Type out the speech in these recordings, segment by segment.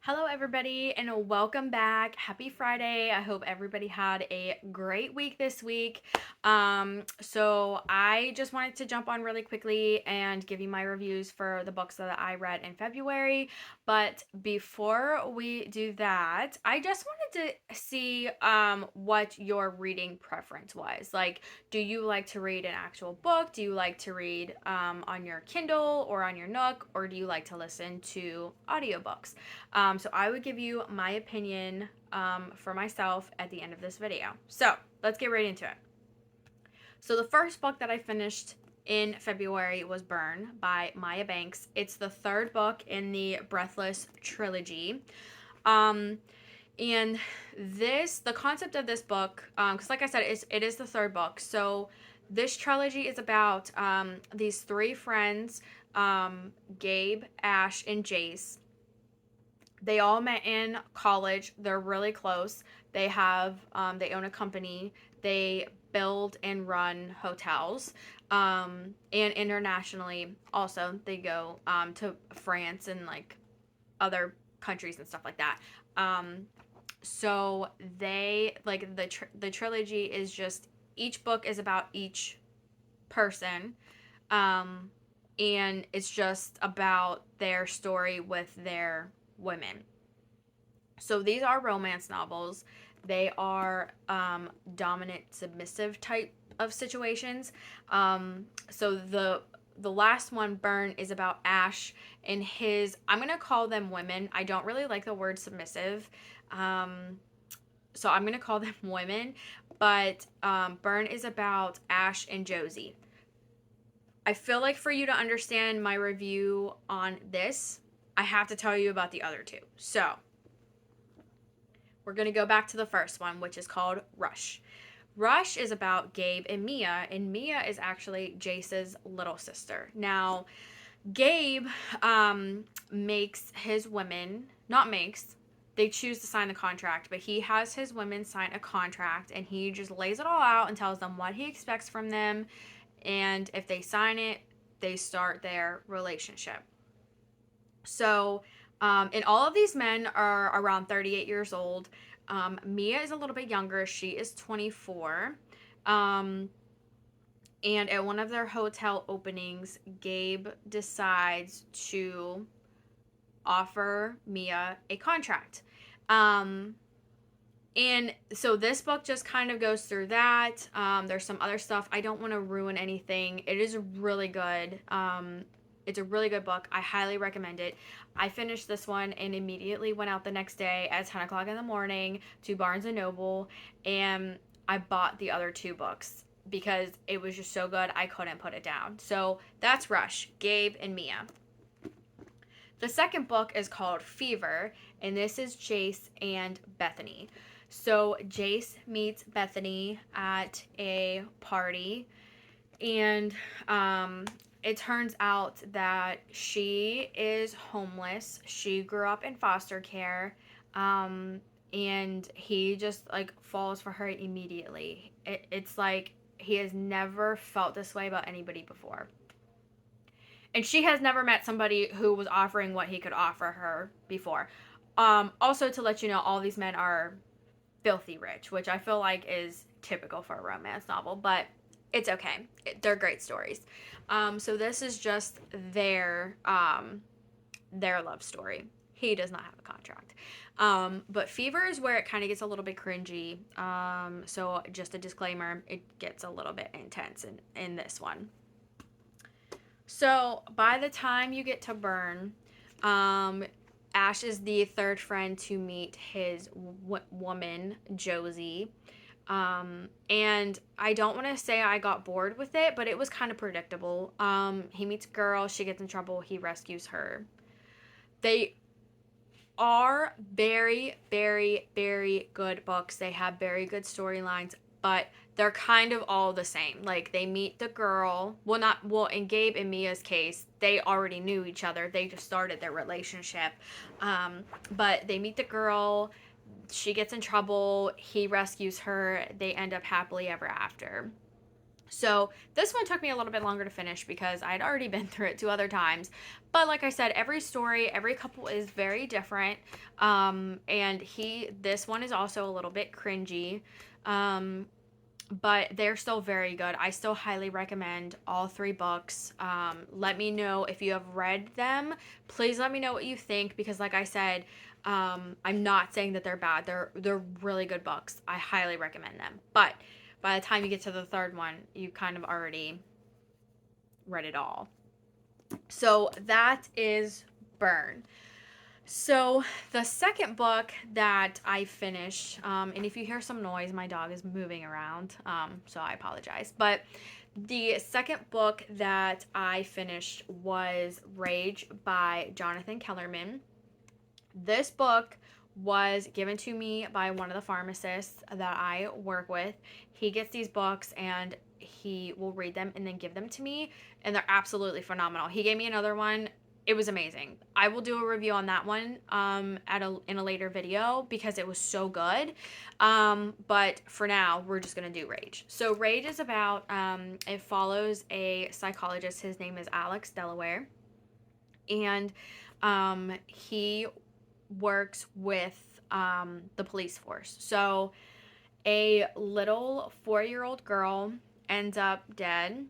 Hello, everybody, and welcome back. Happy Friday. I hope everybody had a great week this week. So I just wanted to jump on really quickly and give you my reviews for the books that I read in February. But before we do that, I just wanted to see what your reading preference was. Like, do you like to read an actual book? Do you like to read on your Kindle or on your Nook, or do you like to listen to audiobooks? So I would give you my opinion for myself at the end of this video. So let's get right into it. So the first book that I finished in February was Burn by Maya Banks. It's the third book in the Breathless trilogy. Um, and the concept of this book, because like I said, it is the third book. So this trilogy is about these three friends, Gabe, Ash, and Jace. They all met in college. They're really close. They own a company. They build and run hotels. And internationally, also, they go to France and like other countries and stuff like that. So they like the trilogy is just each book is about each person. Um, and it's just about their story with their women. So these are romance novels. They are dominant submissive type of situations. So the last one, Burn, is about Ash and his. I'm gonna call them women. I don't really like the word submissive, um, so I'm gonna call them women. But Burn is about Ash and Josie. I feel like for you to understand my review on this, I have to tell you about the other two. So we're going to go back to the first one, which is called Rush. Rush is about Gabe and Mia is actually Jace's little sister. Now, Gabe makes his women, not makes, they choose to sign the contract, but he has his women sign a contract and he just lays it all out and tells them what he expects from them. And if they sign it, they start their relationship. So, and all of these men are around 38 years old. Mia is a little bit younger. She is 24. Um, and at one of their hotel openings, Gabe decides to offer Mia a contract. Um, and so this book just kind of goes through that. There's some other stuff. I don't want to ruin anything. It is really good. It's a really good book. I highly recommend it. I finished this one and immediately went out the next day at 10 o'clock in the morning to Barnes and Noble, and I bought the other two books because it was just so good I couldn't put it down. So that's Rush, Gabe, and Mia. The second book is called Fever, and this is Jace and Bethany. So Jace meets Bethany at a party, and it turns out that she is homeless. She grew up in foster care, and he just like falls for her immediately. It's like he has never felt this way about anybody before. And she has never met somebody who was offering what he could offer her before. Also, to let you know, all these men are filthy rich, which I feel like is typical for a romance novel, but it's okay. They're great stories. So this is just their love story. He does not have a contract. But Fever is where it kind of gets a little bit cringy. So just a disclaimer, it gets a little bit intense in this one. So by the time you get to Burn, Ash is the third friend to meet his woman, Josie. And I don't want to say I got bored with it, but it was kind of predictable. He meets a girl, she gets in trouble, he rescues her. They are very, very, very good books. They have very good storylines, but they're kind of all the same. Like they meet the girl. Well, not well in Gabe and Mia's case, they already knew each other. They just started their relationship. But they meet the girl. She gets in trouble. He rescues her. They end up happily ever after. So this one took me a little bit longer to finish because I'd already been through it 2 other times. But like I said, every story, every couple is very different. And this one is also a little bit cringy. Um, but they're still very good. I still highly recommend all 3 books. Let me know if you have read them. Please let me know what you think because, like I said, I'm not saying that they're bad. They're really good books. I highly recommend them. But by the time you get to the third one, you kind of already read it all. So that is Burn. So the second book that I finished, and if you hear some noise, my dog is moving around, so I apologize. But the second book that I finished was Rage by Jonathan Kellerman. This book was given to me by one of the pharmacists that I work with. He gets these books and he will read them and then give them to me, and they're absolutely phenomenal. He gave me another one. It was amazing. I will do a review on that one in a later video because it was so good. But for now, we're just gonna do Rage. So Rage is about it follows a psychologist. His name is Alex Delaware, and he works with the police force. So a little 4-year-old girl ends up dead,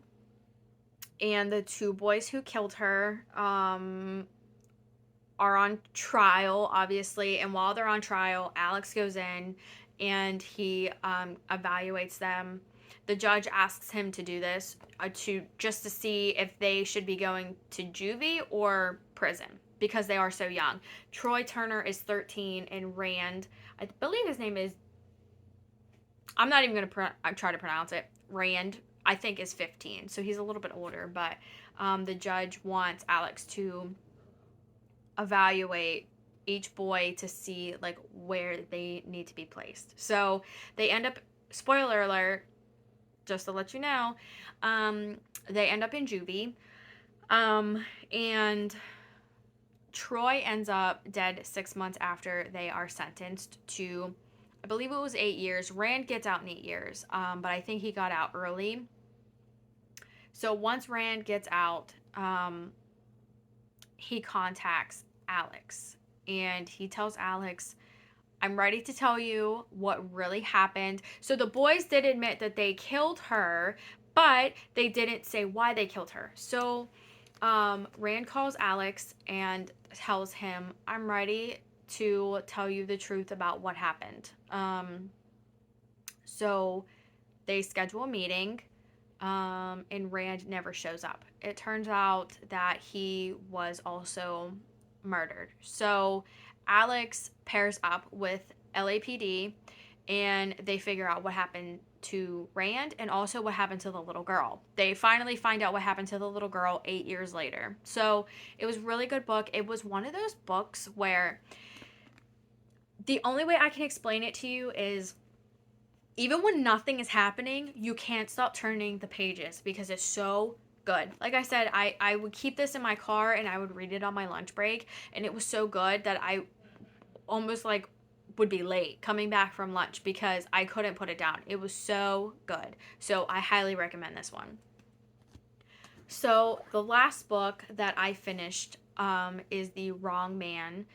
and the 2 boys who killed her are on trial, obviously. And while they're on trial, Alex goes in and he evaluates them. The judge asks him to do this to see if they should be going to juvie or prison because they are so young. Troy Turner is 13 and Rand, I believe his name is, I'm not even going to try to pronounce it. Rand, I think, is 15. So he's a little bit older, but the judge wants Alex to evaluate each boy to see like where they need to be placed. So they end up, spoiler alert, just to let you know, they end up in juvie. And Troy ends up dead 6 months after they are sentenced to, I believe it was 8 years. Rand gets out in 8 years, but I think he got out early. So once Rand gets out, he contacts Alex and he tells Alex, I'm ready to tell you what really happened. So the boys did admit that they killed her, but they didn't say why they killed her. So Rand calls Alex and tells him, I'm ready to tell you the truth about what happened. So they schedule a meeting, and Rand never shows up. It turns out that he was also murdered. So Alex pairs up with LAPD and they figure out what happened to Rand and also what happened to the little girl. They finally find out what happened to the little girl 8 years later. So it was a really good book. It was one of those books where the only way I can explain it to you is even when nothing is happening, you can't stop turning the pages because it's so good. Like I said, I would keep this in my car and I would read it on my lunch break, and it was so good that I almost like would be late coming back from lunch because I couldn't put it down. It was so good. So I highly recommend this one. So the last book that I finished is The Wrong Man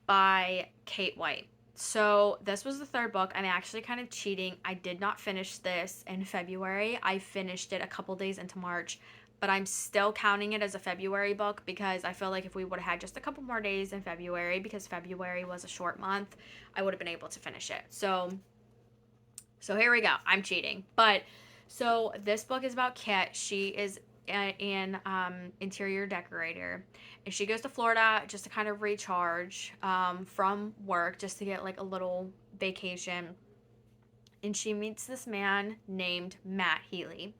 by Kate White. So this was the third book. I'm actually kind of cheating. I did not finish this in February. I finished it a couple days into March, but I'm still counting it as a February book because I feel like if we would have had just a couple more days in February, because February was a short month, I would have been able to finish it. So here we go. I'm cheating. But so this book is about Kit. She is an interior decorator, and she goes to Florida just to kind of recharge from work, just to get like a little vacation. And she meets this man named Matt Healy.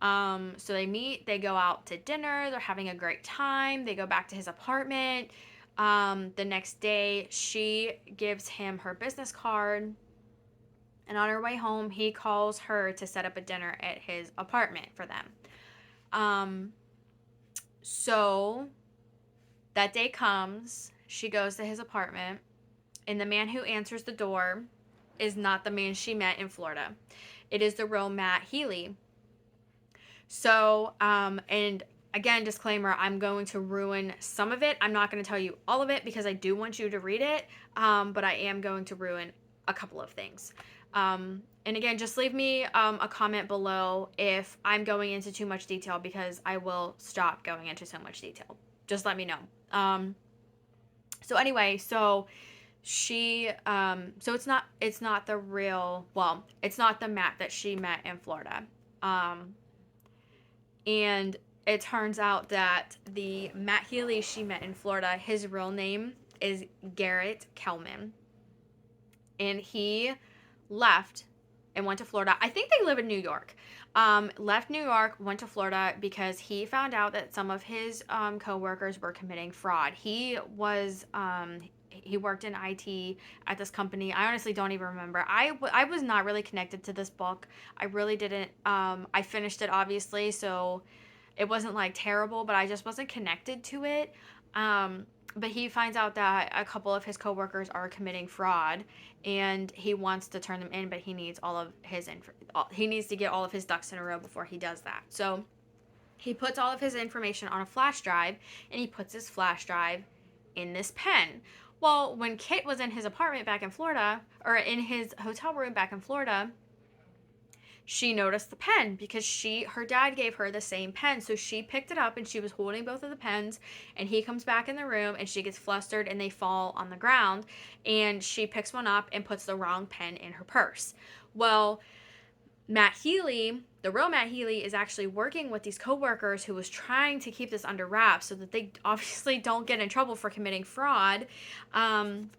So they meet, they go out to dinner, they're having a great time, they go back to his apartment. The next day, she gives him her business card, and on her way home, he calls her to set up a dinner at his apartment for them. So that day comes, she goes to his apartment, and the man who answers the door is not the man she met in Florida. It is the real Matt Healy. So, and again, disclaimer, I'm going to ruin some of it. I'm not going to tell you all of it because I do want you to read it, but I am going to ruin a couple of things. And again, just leave me a comment below if I'm going into too much detail, because I will stop going into so much detail. Just let me know. So anyway, so she so it's not the real, well, it's not the Matt that she met in Florida. And it turns out that the Matt Healy she met in Florida, his real name is Garrett Kelman. And he left and went to Florida. I think they live in New York. Left New York, went to Florida because he found out that some of his coworkers were committing fraud. He worked in IT at this company. I honestly don't even remember. I was not really connected to this book. I really didn't. I finished it, obviously, so it wasn't like terrible, but I just wasn't connected to it. But he finds out that a couple of his coworkers are committing fraud, and he wants to turn them in, but he needs he needs to get all of his ducks in a row before he does that. So he puts all of his information on a flash drive, and he puts his flash drive in this pen. Well, when Kit was in his apartment back in Florida, or in his hotel room back in Florida, she noticed the pen because her dad gave her the same pen. So she picked it up and she was holding both of the pens, and he comes back in the room and she gets flustered and they fall on the ground, and she picks one up and puts the wrong pen in her purse. Well, Matt Healy, the real Matt Healy, is actually working with these coworkers who was trying to keep this under wraps so that they obviously don't get in trouble for committing fraud. And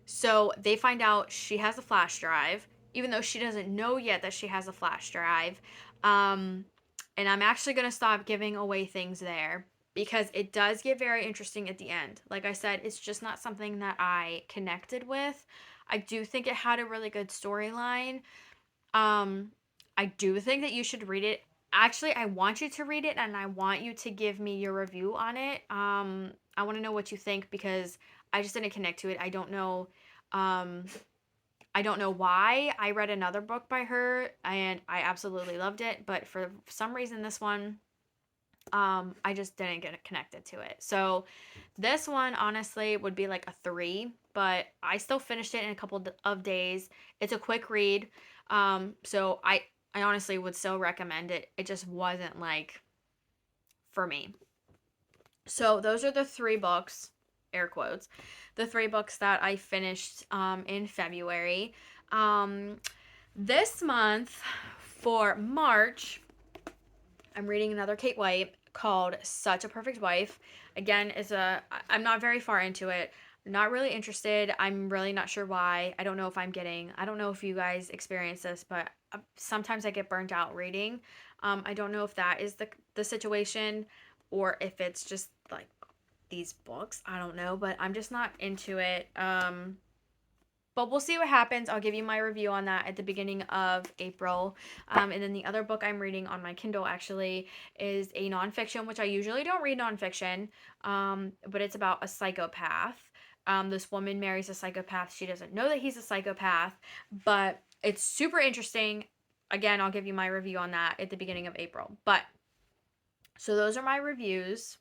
so they find out she has a flash drive, even though she doesn't know yet that she has a flash drive. And I'm actually going to stop giving away things there because it does get very interesting at the end. Like I said, it's just not something that I connected with. I do think it had a really good storyline. I do think that you should read it. Actually, I want you to read it and I want you to give me your review on it. I want to know what you think because I just didn't connect to it. Um I don't know why. I read another book by her and I absolutely loved it, but for some reason this one I just didn't get connected to it. So this one honestly would be like a 3, but I still finished it in a couple of days. It's a quick read. So I honestly would still recommend it. It just wasn't like for me. So those are the 3 books, air quotes, the 3 books that I finished in February. This month for March, I'm reading another Kate White called Such a Perfect Wife. Again, I'm not very far into it. Not really interested. I'm really not sure why. I don't know if you guys experience this, but sometimes I get burnt out reading. I don't know if that is the situation or if it's just like these books. I don't know, but I'm just not into it. But we'll see what happens. I'll give you my review on that at the beginning of April. And then the other book I'm reading on my Kindle actually is a nonfiction, which I usually don't read nonfiction, but it's about a psychopath. This woman marries a psychopath. She doesn't know that he's a psychopath, but it's super interesting. Again, I'll give you my review on that at the beginning of April. But so those are my reviews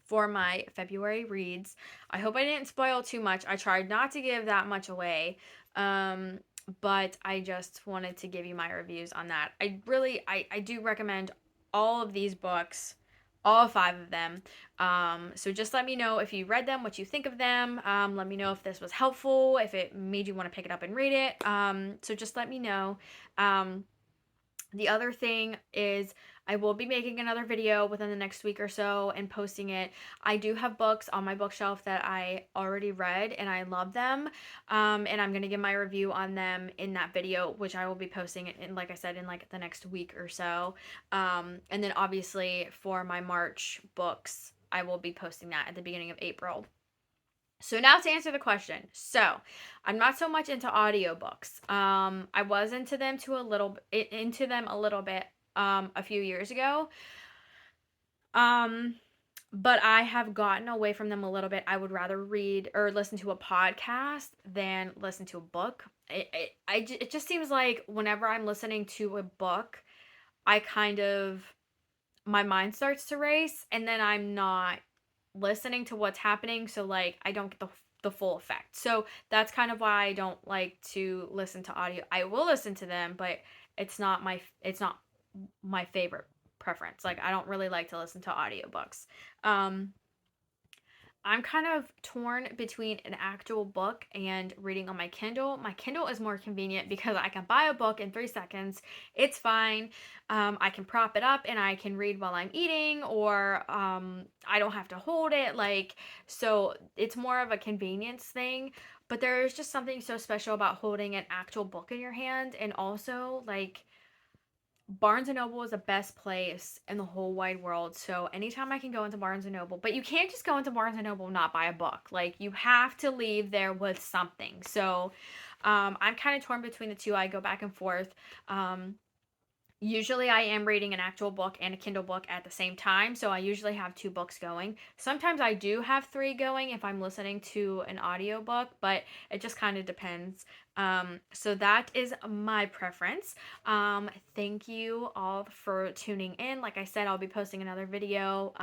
for my February reads. I hope I didn't spoil too much. I tried not to give that much away. But I just wanted to give you my reviews on that. I do recommend all of these books, all 5 of them. So just let me know if you read them, what you think of them. Let me know if this was helpful, if it made you want to pick it up and read it. So just let me know. The other thing is I will be making another video within the next week or so and posting it. I do have books on my bookshelf that I already read and I love them. And I'm going to give my review on them in that video, which I will be posting in, like I said, in like the next week or so. And then obviously for my March books, I will be posting that at the beginning of April. So now to answer the question. So I'm not so much into audiobooks. I was into them a little bit a few years ago. But I have gotten away from them a little bit. I would rather read or listen to a podcast than listen to a book. It just seems like whenever I'm listening to a book, I kind of my mind starts to race and then I'm not listening to what's happening, so like I don't get the full effect. So that's kind of why I don't like to listen to audio. I will listen to them, but it's not my favorite preference. Like I don't really like to listen to audiobooks. Um I'm kind of torn between an actual book and reading on my Kindle. My Kindle is more convenient because I can buy a book in 3 seconds. It's fine. I can prop it up and I can read while I'm eating, or I don't have to hold it. Like, so it's more of a convenience thing. But there's just something so special about holding an actual book in your hand. And also, like, Barnes and Noble is the best place in the whole wide world. So anytime I can go into Barnes and Noble, but you can't just go into Barnes and Noble and not buy a book. Like you have to leave there with something. So I'm kind of torn between the two. I go back and forth. Um, Usually I am reading an actual book and a Kindle book at the same time, so I usually have two books going. Sometimes I do have three going if I'm listening to an audiobook, but it just kind of depends. So that is my preference. Thank you all for tuning in. Like I said, I'll be posting another video.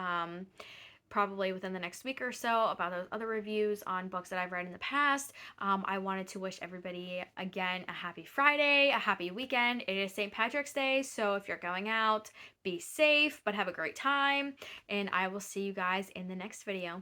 Probably within the next week or so about those other reviews on books that I've read in the past. I wanted to wish everybody again a happy Friday, a happy weekend. It is St. Patrick's Day, so if you're going out, be safe, but have a great time. And I will see you guys in the next video.